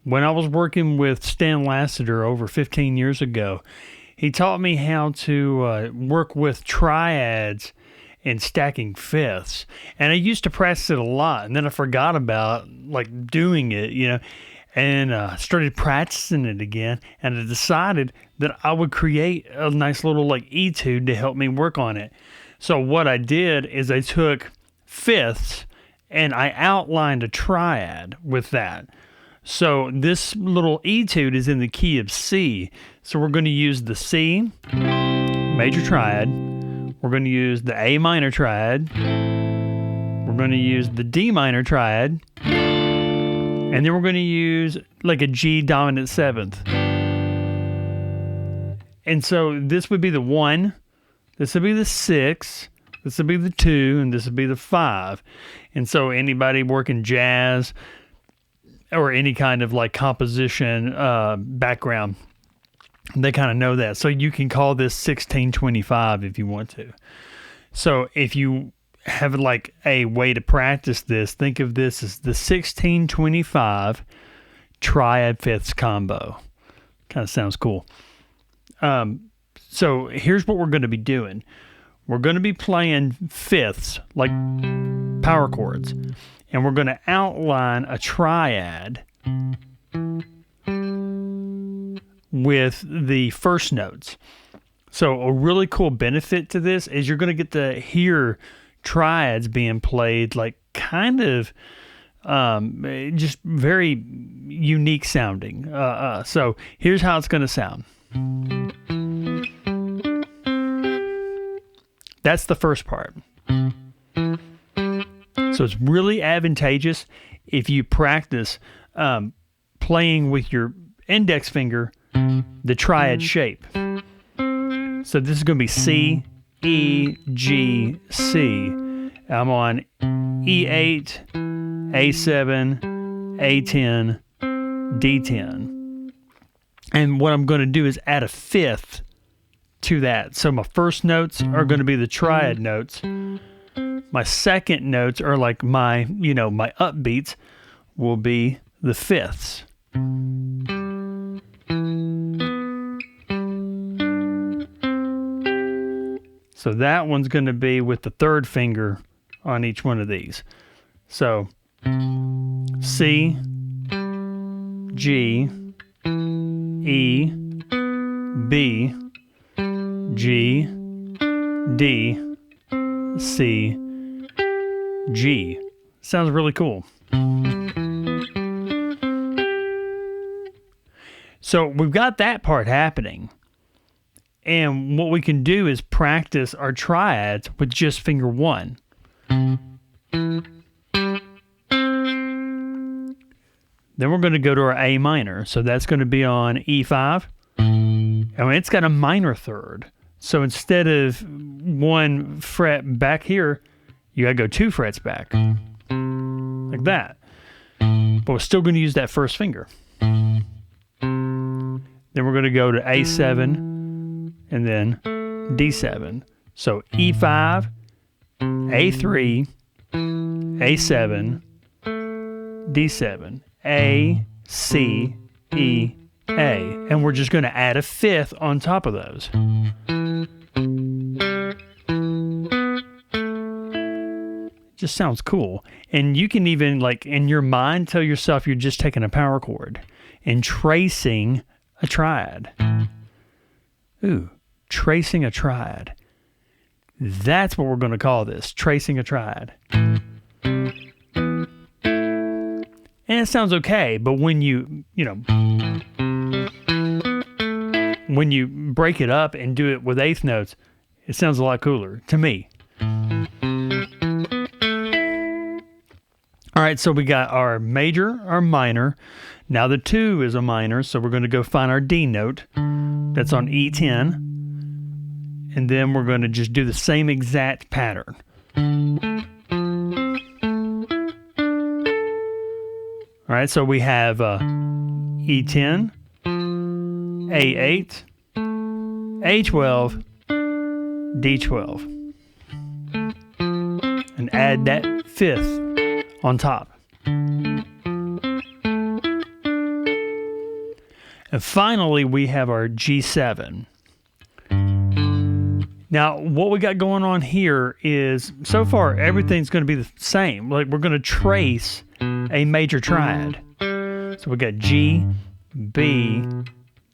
when I was working with Stan Lassiter over 15 years ago, he taught me how to work with triads and stacking fifths. And I used to practice it a lot, and then I forgot about like doing it, and started practicing it again. And I decided that I would create a nice little like etude to help me work on it. So what I did is I took fifths and I outlined a triad with that. So this little etude is in the key of C. So we're going to use the C major triad. We're going to use the A minor triad. We're going to use the D minor triad. And then we're going to use like a G dominant seventh. And so this would be the 1, this would be the 6, this would be the 2, and this would be the 5. And so anybody working jazz or any kind of like composition background, they kind of know that. So you can call this 1625 if you want to. So if you have like a way to practice this, think of this as the 1625 triad fifths combo. Kind of sounds cool. So here's what we're going to be doing. We're going to be playing fifths like power chords, and we're going to outline a triad with the first notes. So a really cool benefit to this is you're going to get to hear triads being played like kind of just very unique sounding. So here's how it's going to sound. That's the first part. So it's really advantageous if you practice playing with your index finger the triad shape. So this is going to be C, E, G, C. I'm on E8, A7, A10, D10. And what I'm going to do is add a fifth to that. So my first notes are going to be the triad notes. My second notes are like my upbeats will be the fifths. So that one's going to be with the third finger on each one of these. So C, G, E, B, G, D, C, G. Sounds really cool. So we've got that part happening. And what we can do is practice our triads with just finger 1. Then we're going to go to our A minor. So that's going to be on E5. And it's got a minor third. So instead of 1 fret back here, you got to go 2 frets back. Like that. But we're still going to use that first finger. Then we're going to go to A7 and then D7. So E5, A3, A7, D7, A, C, E, A. And we're just going to add a fifth on top of those. Just sounds cool. And you can even, like, in your mind, tell yourself you're just taking a power chord and tracing a triad. Ooh, tracing a triad. That's what we're going to call this, tracing a triad. And it sounds okay, but when when you break it up and do it with eighth notes, it sounds a lot cooler to me. All right, so we got our major, our minor. Now the 2 is a minor, so we're going to go find our D note. That's on E10. And then we're going to just do the same exact pattern. All right, so we have E10, A8, A12, D12. And add that fifth on top. And finally, we have our G7. Now, what we got going on here is, so far, everything's going to be the same. Like, we're going to trace a major triad. So we got G, B,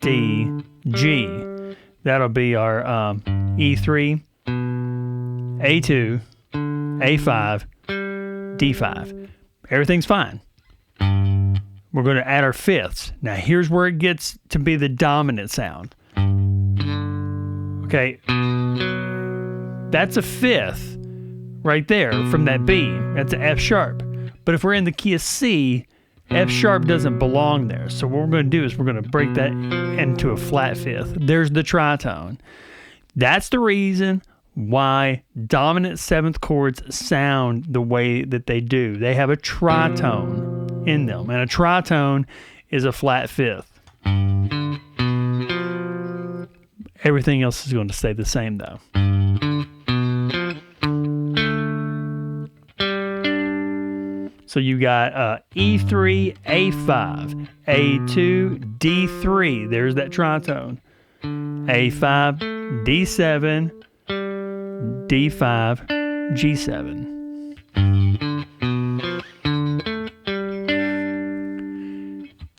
D, G. That'll be our E3, A2, A5, D5. Everything's fine. We're going to add our fifths. Now, here's where it gets to be the dominant sound. Okay, that's a fifth right there from that B. That's an F sharp. But if we're in the key of C, F sharp doesn't belong there. So what we're going to do is we're going to break that into a flat fifth. There's the tritone. That's the reason why dominant seventh chords sound the way that they do. They have a tritone in them, and a tritone is a flat fifth. Everything else is going to stay the same, though. So you got E3, A5, A2, D3. There's that tritone. A5, D7, D5, G7.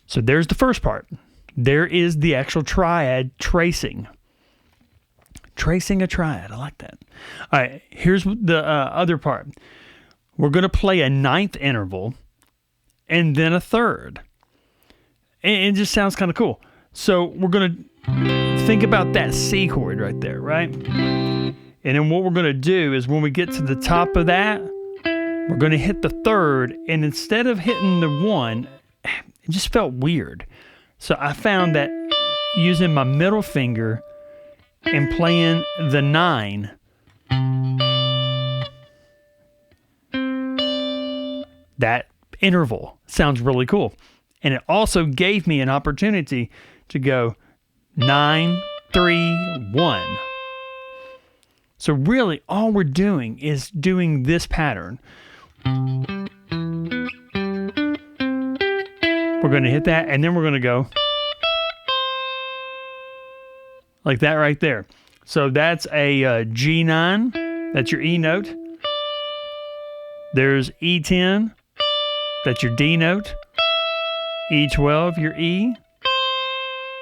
So there's the first part. There is the actual triad tracing. Tracing a triad. I like that. All right, here's the other part. We're going to play a ninth interval and then a third. And it just sounds kind of cool. So we're going to think about that C chord right there, right? And then what we're going to do is when we get to the top of that, we're going to hit the third. And instead of hitting the one, it just felt weird. So I found that using my middle finger and playing the 9, that interval sounds really cool. And it also gave me an opportunity to go 9, 3, 1. So really all we're doing is doing this pattern. We're going to hit that, and then we're going to go like that right there. So that's a G9. That's your E note. There's E10. That's your D note. E12, your E.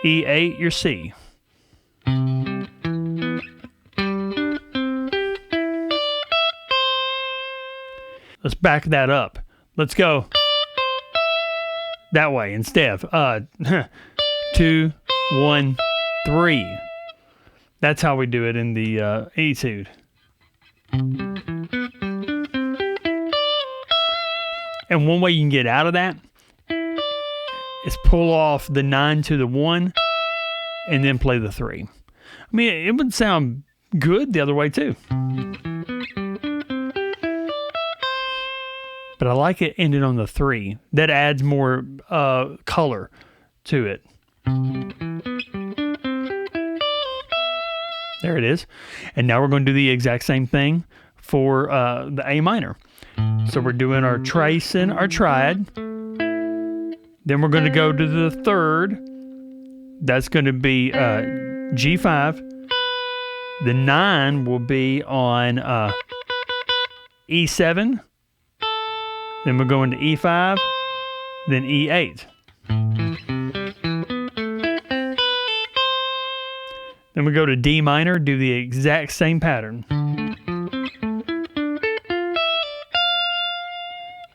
E8, your C. Let's back that up. Let's go that way instead. 2, 1, 3. That's how we do it in the etude. And one way you can get out of that is pull off the 9 to the 1 and then play the 3. I mean, it would sound good the other way too. But I like it ended on the 3. That adds more color to it. There it is. And now we're going to do the exact same thing for the A minor. So we're doing our tracing, our triad. Then we're going to go to the third. That's going to be G5. The 9 will be on E7. Then we're going to E5. Then E8. Then we go to D minor, do the exact same pattern.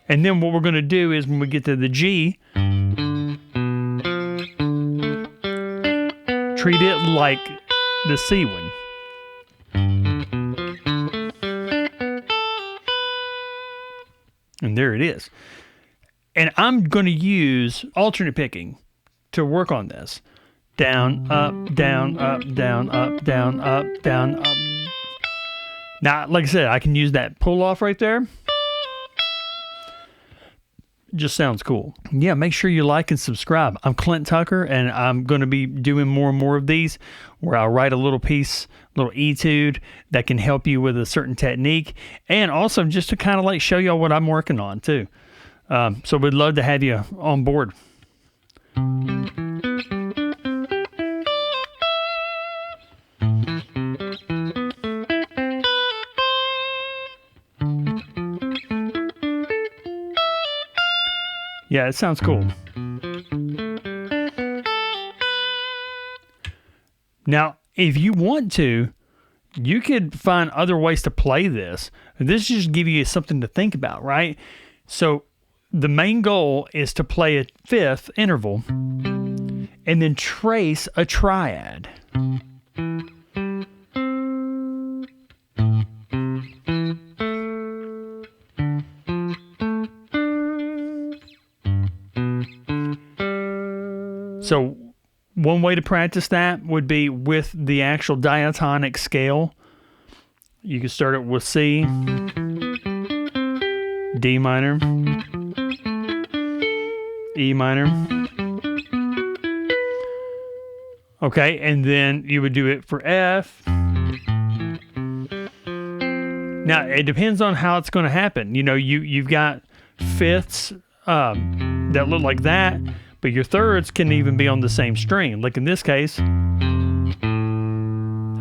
And then what we're going to do is when we get to the G, treat it like the C one. And there it is. And I'm going to use alternate picking to work on this. Down, up, down, up, down, up, down, up, down, up. Now, like I said, I can use that pull off right there. Just sounds cool. Yeah, make sure you like and subscribe. I'm Clint Tucker, and I'm going to be doing more and more of these where I'll write a little piece, little etude that can help you with a certain technique, and also just to kind of like show y'all what I'm working on too. So we'd love to have you on board. Yeah, it sounds cool. Now, if you want to, you could find other ways to play this. This just give you something to think about, right? So the main goal is to play a fifth interval and then trace a triad. So one way to practice that would be with the actual diatonic scale. You can start it with C, D minor, E minor. Okay, and then you would do it for F. Now, it depends on how it's going to happen. You know, you've got fifths that look like that, but your thirds can even be on the same string. Like in this case, I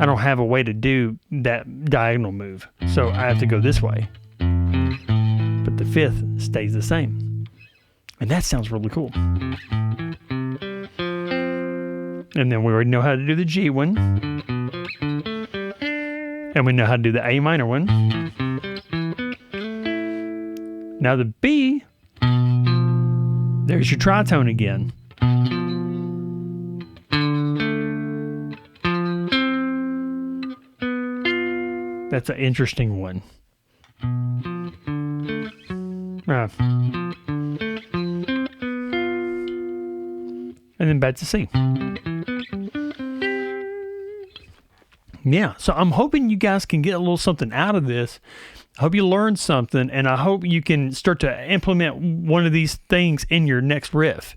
don't have a way to do that diagonal move, so I have to go this way. But the fifth stays the same. And that sounds really cool. And then we already know how to do the G one. And we know how to do the A minor one. Now the B, there's your tritone again. That's an interesting one. And then back to C. Yeah, so I'm hoping you guys can get a little something out of this. I hope you learned something, and I hope you can start to implement one of these things in your next riff.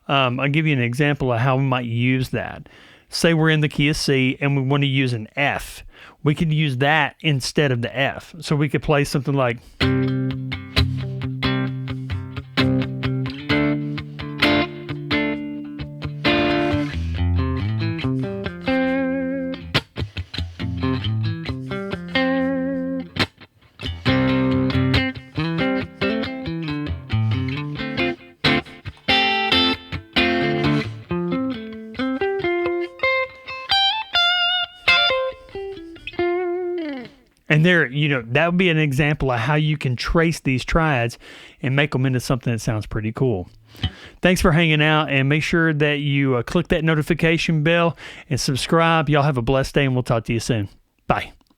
I'll give you an example of how we might use that. Say we're in the key of C and we want to use an F. We could use that instead of the F. So we could play something like... And there, you know, that would be an example of how you can trace these triads and make them into something that sounds pretty cool. Thanks for hanging out, and make sure that you click that notification bell and subscribe. Y'all have a blessed day, and we'll talk to you soon. Bye.